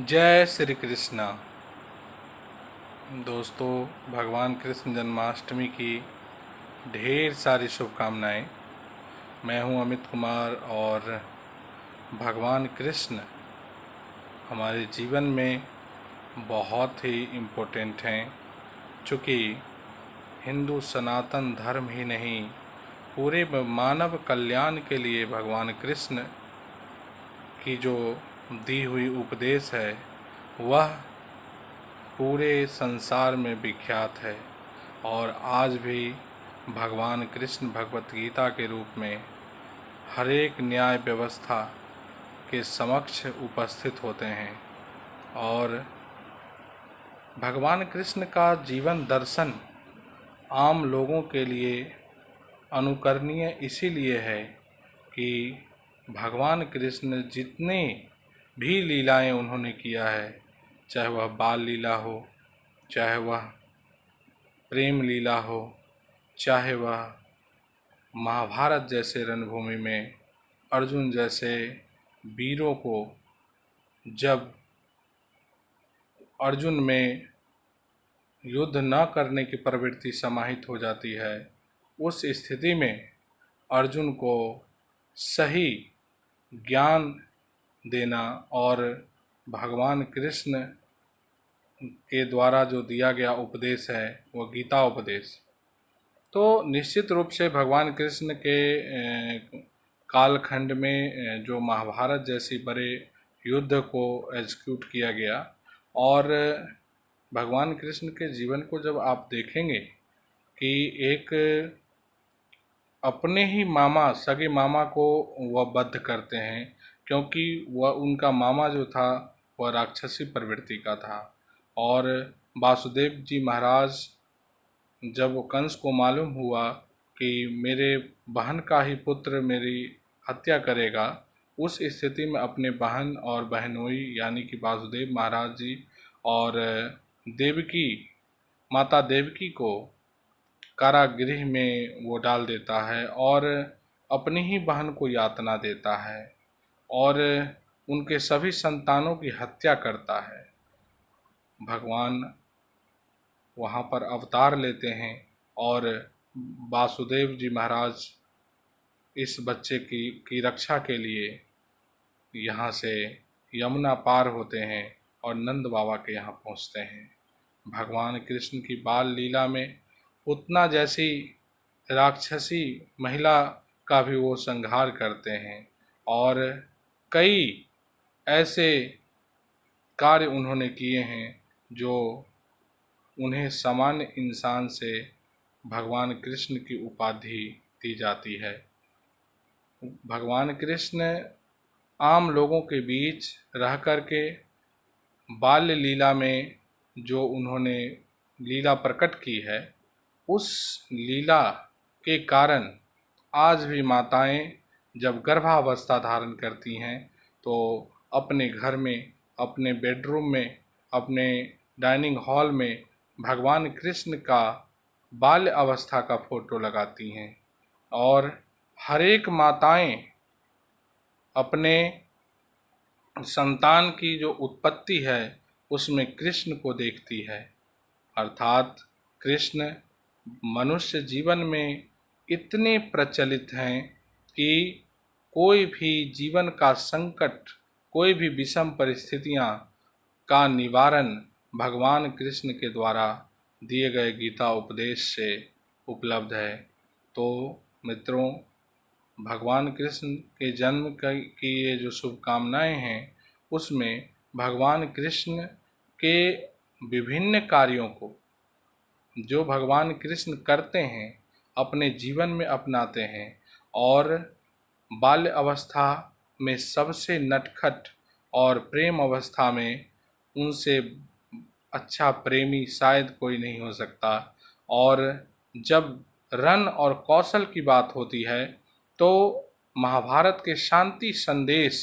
जय श्री कृष्णा। दोस्तों, भगवान कृष्ण जन्माष्टमी की ढेर सारी शुभकामनाएं। मैं हूं अमित कुमार और भगवान कृष्ण हमारे जीवन में बहुत ही इम्पोर्टेंट हैं, चूँकि हिंदू सनातन धर्म ही नहीं, पूरे मानव कल्याण के लिए भगवान कृष्ण की जो दी हुई उपदेश है वह पूरे संसार में विख्यात है और आज भी भगवान कृष्ण भगवत गीता के रूप में हर एक न्याय व्यवस्था के समक्ष उपस्थित होते हैं। और भगवान कृष्ण का जीवन दर्शन आम लोगों के लिए अनुकरणीय इसीलिए है कि भगवान कृष्ण जितने भी लीलाएं उन्होंने किया है, चाहे वह बाल लीला हो, चाहे वह प्रेम लीला हो, चाहे वह महाभारत जैसे रणभूमि में अर्जुन जैसे वीरों को जब अर्जुन में युद्ध न करने की प्रवृत्ति समाहित हो जाती है, उस स्थिति में अर्जुन को सही ज्ञान देना और भगवान कृष्ण के द्वारा जो दिया गया उपदेश है वह गीता उपदेश, तो निश्चित रूप से भगवान कृष्ण के कालखंड में जो महाभारत जैसी बड़े युद्ध को एग्जीक्यूट किया गया और भगवान कृष्ण के जीवन को जब आप देखेंगे कि एक अपने ही मामा, सगे मामा को वह बद्ध करते हैं, क्योंकि वह उनका मामा जो था वह राक्षसी प्रवृत्ति का था। और वासुदेव जी महाराज जब कंस को मालूम हुआ कि मेरे बहन का ही पुत्र मेरी हत्या करेगा, उस स्थिति में अपने बहन और बहनोई यानी कि वासुदेव महाराज जी और देवकी, माता देवकी को कारागृह में वो डाल देता है और अपनी ही बहन को यातना देता है और उनके सभी संतानों की हत्या करता है। भगवान वहाँ पर अवतार लेते हैं और वासुदेव जी महाराज इस बच्चे की रक्षा के लिए यहाँ से यमुना पार होते हैं और नंद बाबा के यहाँ पहुँचते हैं। भगवान कृष्ण की बाल लीला में उतना जैसी राक्षसी महिला का भी वो संहार करते हैं और कई ऐसे कार्य उन्होंने किए हैं जो उन्हें सामान्य इंसान से भगवान कृष्ण की उपाधि दी जाती है। भगवान कृष्ण आम लोगों के बीच रह कर के बाल्य लीला में जो उन्होंने लीला प्रकट की है, उस लीला के कारण आज भी माताएं जब गर्भावस्था धारण करती हैं तो अपने घर में, अपने बेडरूम में, अपने डाइनिंग हॉल में भगवान कृष्ण का बाल्य अवस्था का फोटो लगाती हैं और हर एक माताएं अपने संतान की जो उत्पत्ति है उसमें कृष्ण को देखती है। अर्थात कृष्ण मनुष्य जीवन में इतने प्रचलित हैं कि कोई भी जीवन का संकट, कोई भी विषम परिस्थितियां का निवारण भगवान कृष्ण के द्वारा दिए गए गीता उपदेश से उपलब्ध है। तो मित्रों, भगवान कृष्ण के जन्म की ये जो शुभकामनाएं हैं उसमें भगवान कृष्ण के विभिन्न कार्यों को जो भगवान कृष्ण करते हैं अपने जीवन में अपनाते हैं और बाल्य अवस्था में सबसे नटखट और प्रेम अवस्था में उनसे अच्छा प्रेमी शायद कोई नहीं हो सकता। और जब रण और कौशल की बात होती है तो महाभारत के शांति संदेश,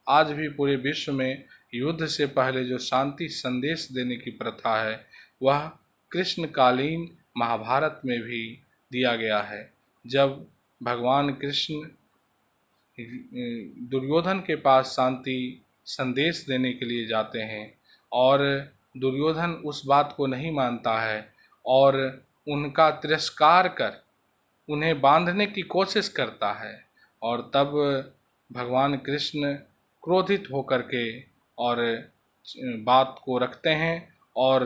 आज भी पूरे विश्व में युद्ध से पहले जो शांति संदेश देने की प्रथा है वह कृष्णकालीन महाभारत में भी दिया गया है। जब भगवान कृष्ण दुर्योधन के पास शांति संदेश देने के लिए जाते हैं और दुर्योधन उस बात को नहीं मानता है और उनका तिरस्कार कर उन्हें बांधने की कोशिश करता है। और तब भगवान कृष्ण क्रोधित होकर के और बात को रखते हैं और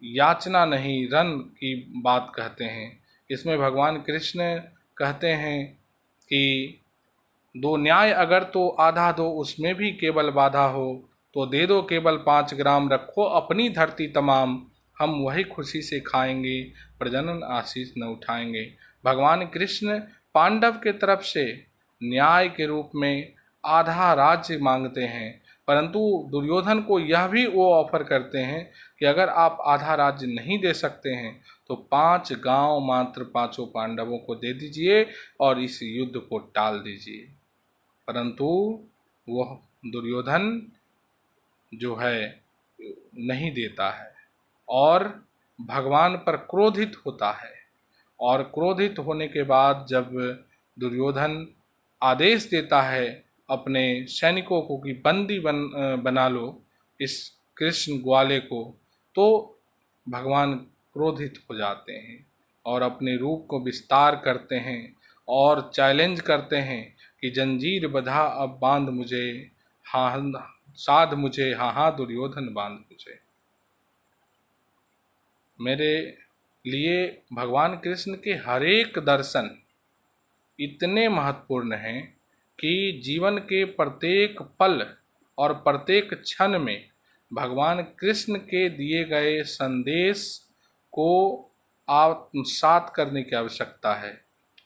याचना नहीं रण की बात कहते हैं। इसमें भगवान कृष्ण कहते हैं कि दो न्याय अगर तो आधा दो उसमें भी केवल बाधा हो, तो दे दो केवल 5 ग्राम, रखो अपनी धरती तमाम, हम वही खुशी से खाएंगे, प्रजनन आशीष न उठाएंगे। भगवान कृष्ण पांडव के तरफ से न्याय के रूप में आधा राज्य मांगते हैं, परंतु दुर्योधन को यह भी वो ऑफर करते हैं कि अगर आप आधा राज्य नहीं दे सकते हैं तो 5 गांव मात्र 5 पांडवों को दे दीजिए और इस युद्ध को टाल दीजिए। परंतु वह दुर्योधन जो है नहीं देता है और भगवान पर क्रोधित होता है। और क्रोधित होने के बाद जब दुर्योधन आदेश देता है अपने सैनिकों को कि बंदी बना लो इस कृष्ण ग्वाले को, तो भगवान क्रोधित हो जाते हैं और अपने रूप को विस्तार करते हैं और चैलेंज करते हैं कि जंजीर बंधा अब बांध मुझे, हाँ साध मुझे, हाँ हाँ दुर्योधन बांध मुझे। मेरे लिए भगवान कृष्ण के हर एक दर्शन इतने महत्वपूर्ण हैं कि जीवन के प्रत्येक पल और प्रत्येक क्षण में भगवान कृष्ण के दिए गए संदेश को आत्मसात करने की आवश्यकता है।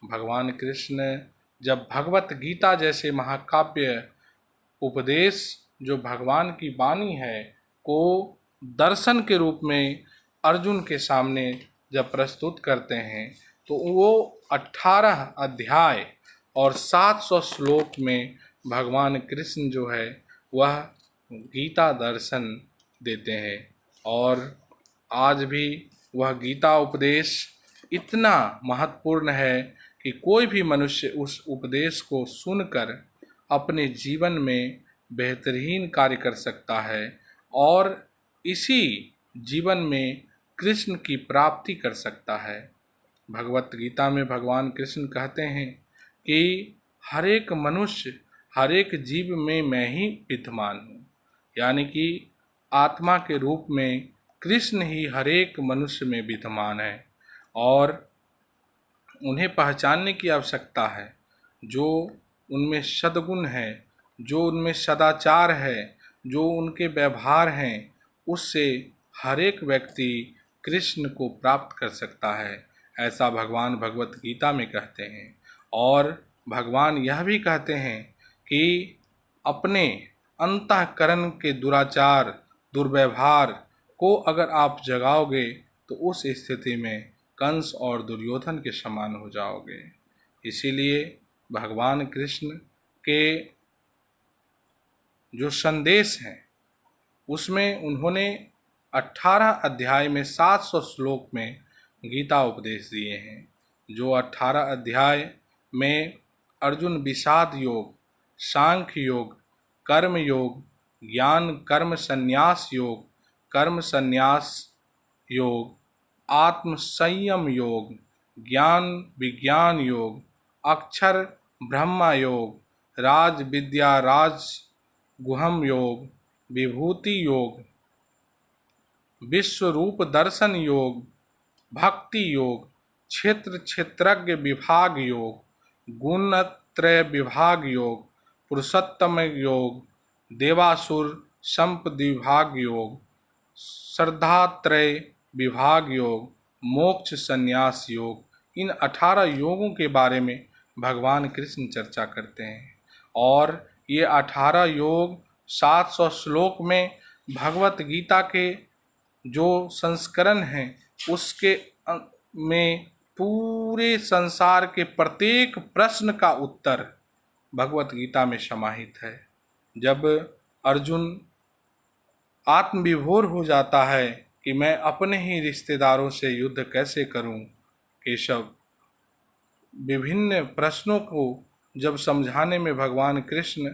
भगवान कृष्ण जब भगवत गीता जैसे महाकाव्य उपदेश जो भगवान की वाणी है को दर्शन के रूप में अर्जुन के सामने जब प्रस्तुत करते हैं, तो वो 18 अध्याय और 700 श्लोक में भगवान कृष्ण जो है वह गीता दर्शन देते हैं। और आज भी वह गीता उपदेश इतना महत्वपूर्ण है कि कोई भी मनुष्य उस उपदेश को सुनकर अपने जीवन में बेहतरीन कार्य कर सकता है और इसी जीवन में कृष्ण की प्राप्ति कर सकता है। भगवत गीता में भगवान कृष्ण कहते हैं कि हर एक मनुष्य, हर एक जीव में मैं ही विद्यमान हूँ, यानी कि आत्मा के रूप में कृष्ण ही हर एक मनुष्य में विद्यमान है और उन्हें पहचानने की आवश्यकता है। जो उनमें सद्गुण है, जो उनमें सदाचार है, जो उनके व्यवहार हैं, उससे हर एक व्यक्ति कृष्ण को प्राप्त कर सकता है, ऐसा भगवान भगवत गीता में कहते हैं। और भगवान यह भी कहते हैं कि अपने अंतःकरण के दुराचार दुर्व्यवहार को अगर आप जगाओगे तो उस स्थिति में कंस और दुर्योधन के समान हो जाओगे। इसीलिए भगवान कृष्ण के जो संदेश हैं उसमें उन्होंने 18 अध्याय में 700 श्लोक में गीता उपदेश दिए हैं। जो 18 अध्याय में अर्जुन विषाद योग, सांख्य योग, कर्म योग, ज्ञान कर्म संन्यास योग, कर्म संन्यास योग, आत्म संयम योग, ज्ञान विज्ञान योग, अक्षर ब्रह्मा योग, राज विद्या राज गुहम योग, विभूति योग, विश्व रूप दर्शन योग, भक्ति योग, क्षेत्र क्षेत्रज्ञ विभाग योग, गुणत्रय विभाग योग, पुरुषोत्तम योग, देवासुर संपद्विभाग योग, श्रद्धात्रय विभाग योग, मोक्ष संन्यास योग। इन 18 योगों के बारे में भगवान कृष्ण चर्चा करते हैं और ये 18 योग 700 श्लोक में भगवत गीता के जो संस्करण हैं उसके में पूरे संसार के प्रत्येक प्रश्न का उत्तर भगवत गीता में समाहित है। जब अर्जुन आत्मविभोर हो जाता है कि मैं अपने ही रिश्तेदारों से युद्ध कैसे करूं, केशव विभिन्न प्रश्नों को जब समझाने में भगवान कृष्ण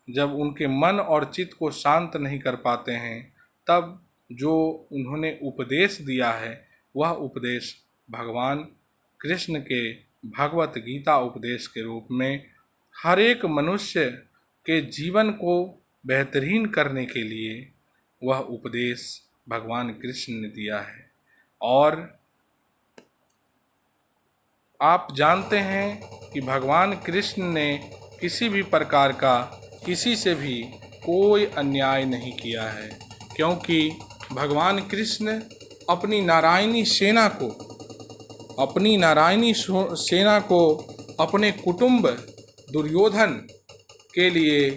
जब उनके मन और चित्त को शांत नहीं कर पाते हैं, तब जो उन्होंने उपदेश दिया है वह उपदेश भगवान कृष्ण के भगवत गीता उपदेश के रूप में हर एक मनुष्य के जीवन को बेहतरीन करने के लिए वह उपदेश भगवान कृष्ण ने दिया है। और आप जानते हैं कि भगवान कृष्ण ने किसी भी प्रकार का किसी से भी कोई अन्याय नहीं किया है, क्योंकि भगवान कृष्ण अपनी नारायणी सेना को अपने कुटुंब दुर्योधन के लिए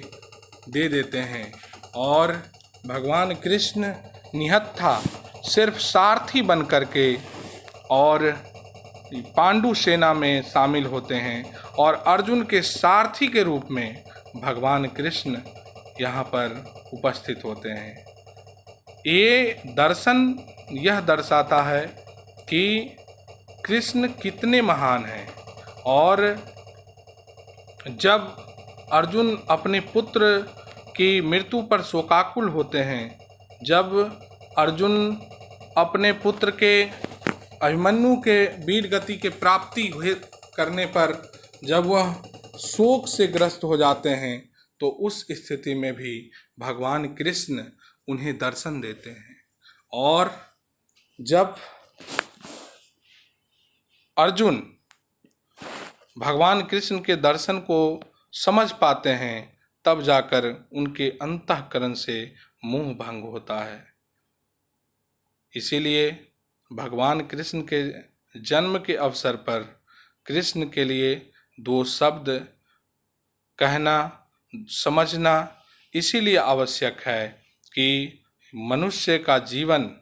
दे देते हैं, और भगवान कृष्ण निहत्था सिर्फ सारथी बन करके और पांडु सेना में शामिल होते हैं, और अर्जुन के सारथी के रूप में भगवान कृष्ण यहाँ पर उपस्थित होते हैं। ये दर्शन यह दर्शाता है कि कृष्ण कितने महान हैं। और जब अर्जुन अपने पुत्र की मृत्यु पर शोकाकुल होते हैं, जब अर्जुन अपने पुत्र के अभिमन्यु के वीर गति के प्राप्ति करने पर जब वह शोक से ग्रस्त हो जाते हैं, तो उस स्थिति में भी भगवान कृष्ण उन्हें दर्शन देते हैं। और जब अर्जुन भगवान कृष्ण के दर्शन को समझ पाते हैं, तब जाकर उनके अंतःकरण से मोह भंग होता है। इसीलिए भगवान कृष्ण के जन्म के अवसर पर कृष्ण के लिए 2 शब्द कहना, समझना इसीलिए आवश्यक है कि मनुष्य का जीवन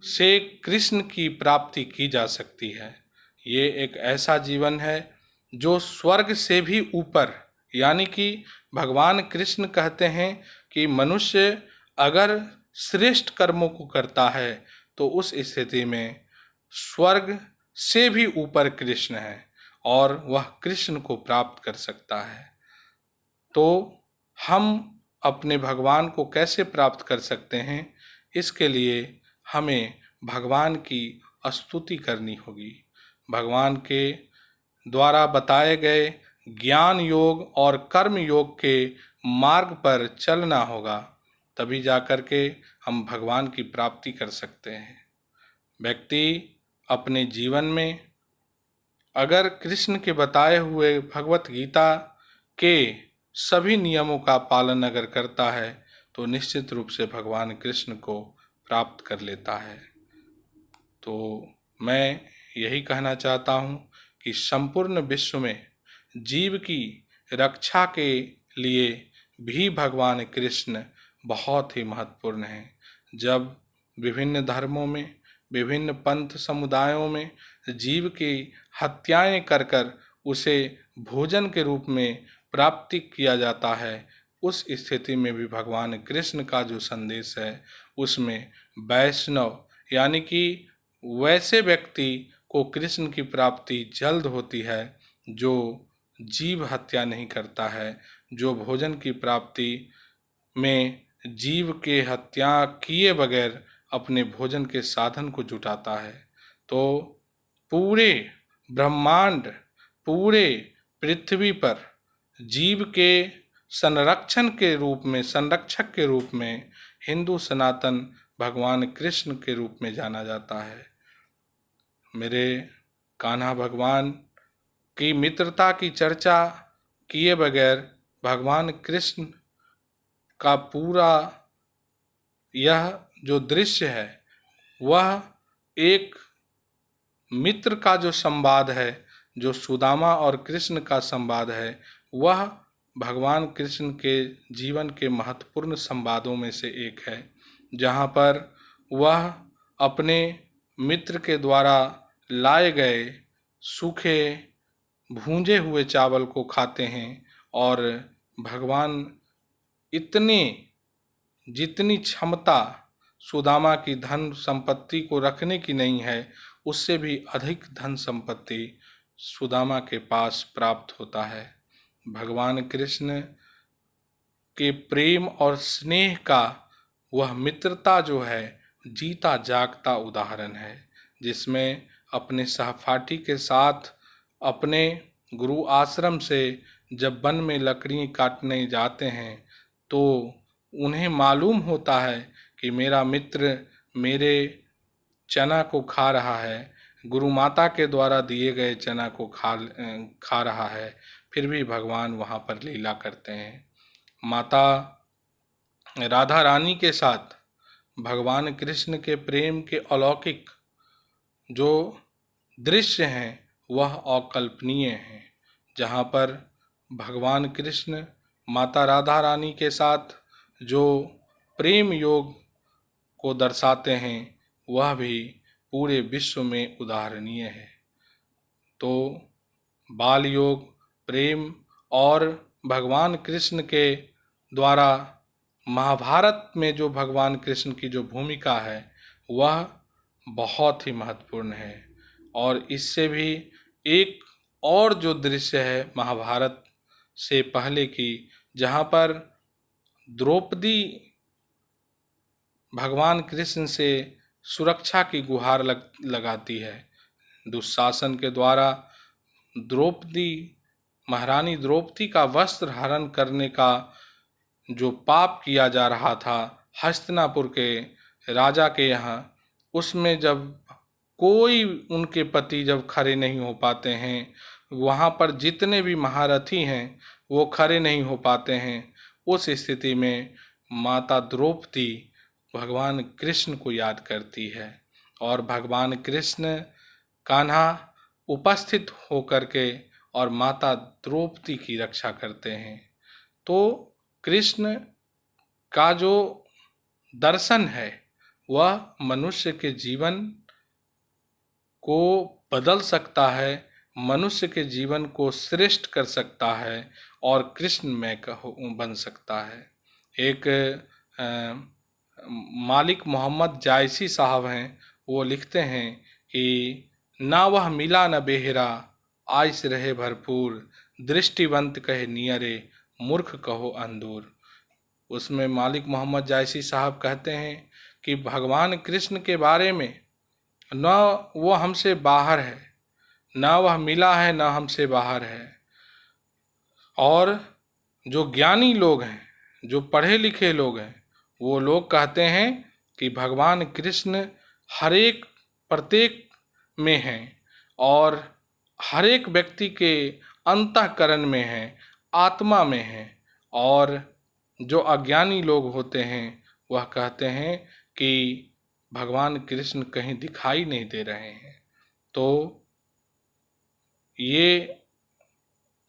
से कृष्ण की प्राप्ति की जा सकती है। ये एक ऐसा जीवन है जो स्वर्ग से भी ऊपर, यानी कि भगवान कृष्ण कहते हैं कि मनुष्य अगर श्रेष्ठ कर्मों को करता है तो उस स्थिति में स्वर्ग से भी ऊपर कृष्ण है और वह कृष्ण को प्राप्त कर सकता है। तो हम अपने भगवान को कैसे प्राप्त कर सकते हैं? इसके लिए हमें भगवान की स्तुति करनी होगी, भगवान के द्वारा बताए गए ज्ञान योग और कर्म योग के मार्ग पर चलना होगा, तभी जाकर के हम भगवान की प्राप्ति कर सकते हैं। व्यक्ति अपने जीवन में अगर कृष्ण के बताए हुए भगवत गीता के सभी नियमों का पालन अगर करता है तो निश्चित रूप से भगवान कृष्ण को प्राप्त कर लेता है। तो मैं यही कहना चाहता हूँ कि संपूर्ण विश्व में जीव की रक्षा के लिए भी भगवान कृष्ण बहुत ही महत्वपूर्ण हैं। जब विभिन्न धर्मों में, विभिन्न पंथ समुदायों में जीव की हत्याएं कर कर उसे भोजन के रूप में प्राप्ति किया जाता है, उस स्थिति में भी भगवान कृष्ण का जो संदेश है उसमें वैष्णव यानी कि वैसे व्यक्ति को कृष्ण की प्राप्ति जल्द होती है जो जीव हत्या नहीं करता है, जो भोजन की प्राप्ति में जीव के हत्या किए बगैर अपने भोजन के साधन को जुटाता है। तो पूरे ब्रह्मांड, पूरे पृथ्वी पर जीव के संरक्षक के रूप में हिंदू सनातन भगवान कृष्ण के रूप में जाना जाता है। मेरे कान्हा भगवान की मित्रता की चर्चा किए बगैर भगवान कृष्ण का पूरा यह जो दृश्य है वह एक मित्र का जो संवाद है, जो सुदामा और कृष्ण का संवाद है, वह भगवान कृष्ण के जीवन के महत्वपूर्ण संवादों में से एक है, जहाँ पर वह अपने मित्र के द्वारा लाए गए सूखे भूंजे हुए चावल को खाते हैं और भगवान जितनी क्षमता सुदामा की धन संपत्ति को रखने की नहीं है, उससे भी अधिक धन संपत्ति सुदामा के पास प्राप्त होता है। भगवान कृष्ण के प्रेम और स्नेह का वह मित्रता जो है जीता जागता उदाहरण है, जिसमें अपने सहपाठी के साथ अपने गुरु आश्रम से जब वन में लकड़ी काटने जाते हैं तो उन्हें मालूम होता है कि मेरा मित्र मेरे चना को खा रहा है, गुरु माता के द्वारा दिए गए चना को खा रहा है, फिर भी भगवान वहाँ पर लीला करते हैं। माता राधा रानी के साथ भगवान कृष्ण के प्रेम के अलौकिक जो दृश्य हैं वह अकल्पनीय हैं, जहाँ पर भगवान कृष्ण माता राधा रानी के साथ जो प्रेम योग को दर्शाते हैं वह भी पूरे विश्व में उदाहरणीय है। तो बाल योग, प्रेम और भगवान कृष्ण के द्वारा महाभारत में जो भगवान कृष्ण की जो भूमिका है वह बहुत ही महत्वपूर्ण है। और इससे भी एक और जो दृश्य है महाभारत से पहले की, जहाँ पर द्रौपदी भगवान कृष्ण से सुरक्षा की गुहार लगाती है। दुशासन के द्वारा द्रौपदी, महारानी द्रौपदी का वस्त्र हरण करने का जो पाप किया जा रहा था हस्तिनापुर के राजा के यहाँ, उसमें जब कोई उनके पति जब खड़े नहीं हो पाते हैं, वहाँ पर जितने भी महारथी हैं वो खड़े नहीं हो पाते हैं, उस स्थिति में माता द्रौपदी भगवान कृष्ण को याद करती है और भगवान कृष्ण कान्हा उपस्थित होकर के और माता द्रौपदी की रक्षा करते हैं। तो कृष्ण का जो दर्शन है वह मनुष्य के जीवन को बदल सकता है, मनुष्य के जीवन को श्रेष्ठ कर सकता है और कृष्णमय बन सकता है। एक मालिक मोहम्मद जायसी साहब हैं, वो लिखते हैं कि ना वह मिला न बेहरा, आयस रहे भरपूर, दृष्टिवंत कहे नियरे, मूर्ख कहो अंदूर। उसमें मालिक मोहम्मद जायसी साहब कहते हैं कि भगवान कृष्ण के बारे में न वो हमसे बाहर है, न वह मिला है, न हमसे बाहर है। और जो ज्ञानी लोग हैं, जो पढ़े लिखे लोग हैं, वो लोग कहते हैं कि भगवान कृष्ण हर एक प्रत्येक में हैं और हर एक व्यक्ति के अंतःकरण में हैं, आत्मा में हैं। और जो अज्ञानी लोग होते हैं वह कहते हैं कि भगवान कृष्ण कहीं दिखाई नहीं दे रहे हैं। तो ये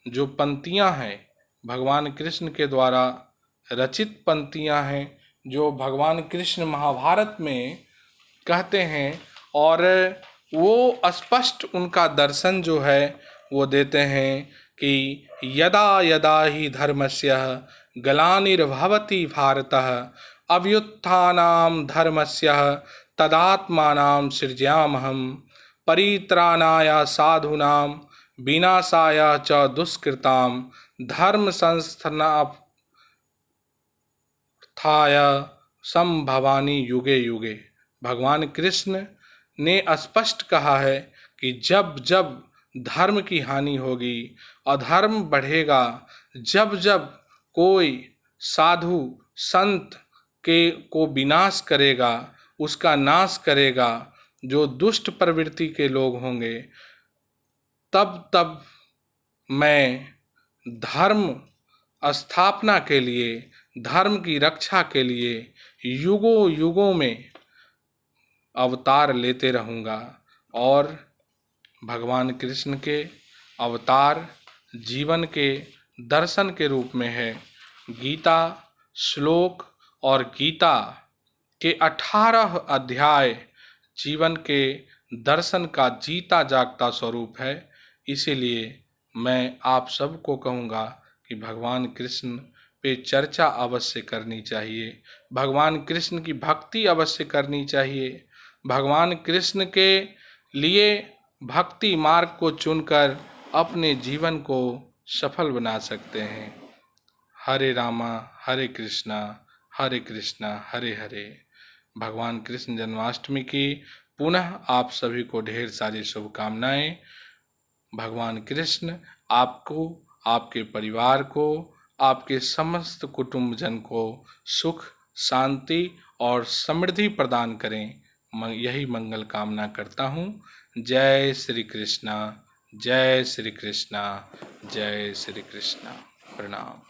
जो पंक्तियां हैं भगवान कृष्ण के द्वारा रचित पंक्तियां हैं, जो भगवान कृष्ण महाभारत में कहते हैं और वो स्पष्ट उनका दर्शन जो है वो देते हैं कि यदा यदा ही धर्मस्य ग्लानिर्भवति भारतः अभ्युत्थानं धर्मस्य तदात्मानं सृजाम्यहं परित्राणाय साधूनां विनाशाय च दुष्कृतां धर्म संस्थापनार्थाय संभवानि युगे युगे। भगवान कृष्ण ने स्पष्ट कहा है कि जब जब धर्म की हानि होगी, अधर्म बढ़ेगा, जब जब कोई साधु संत को विनाश करेगा, उसका नाश करेगा, जो दुष्ट प्रवृत्ति के लोग होंगे, तब तब मैं धर्म स्थापना के लिए, धर्म की रक्षा के लिए युगों युगों में अवतार लेते रहूँगा। और भगवान कृष्ण के अवतार जीवन के दर्शन के रूप में है। गीता श्लोक और गीता के 18 अध्याय जीवन के दर्शन का जीता जागता स्वरूप है। इसीलिए मैं आप सबको कहूँगा कि भगवान कृष्ण पे चर्चा अवश्य करनी चाहिए, भगवान कृष्ण की भक्ति अवश्य करनी चाहिए। भगवान कृष्ण के लिए भक्ति मार्ग को चुनकर अपने जीवन को सफल बना सकते हैं। हरे रामा हरे कृष्णा हरे हरे। भगवान कृष्ण जन्माष्टमी की पुनः आप सभी को ढेर सारी शुभकामनाएं। भगवान कृष्ण आपको, आपके परिवार को, आपके समस्त कुटुंबजन को सुख, शांति और समृद्धि प्रदान करें। यही मंगल कामना करता हूँ। जय श्री कृष्णा, जय श्री कृष्णा, जय श्री कृष्णा। प्रणाम।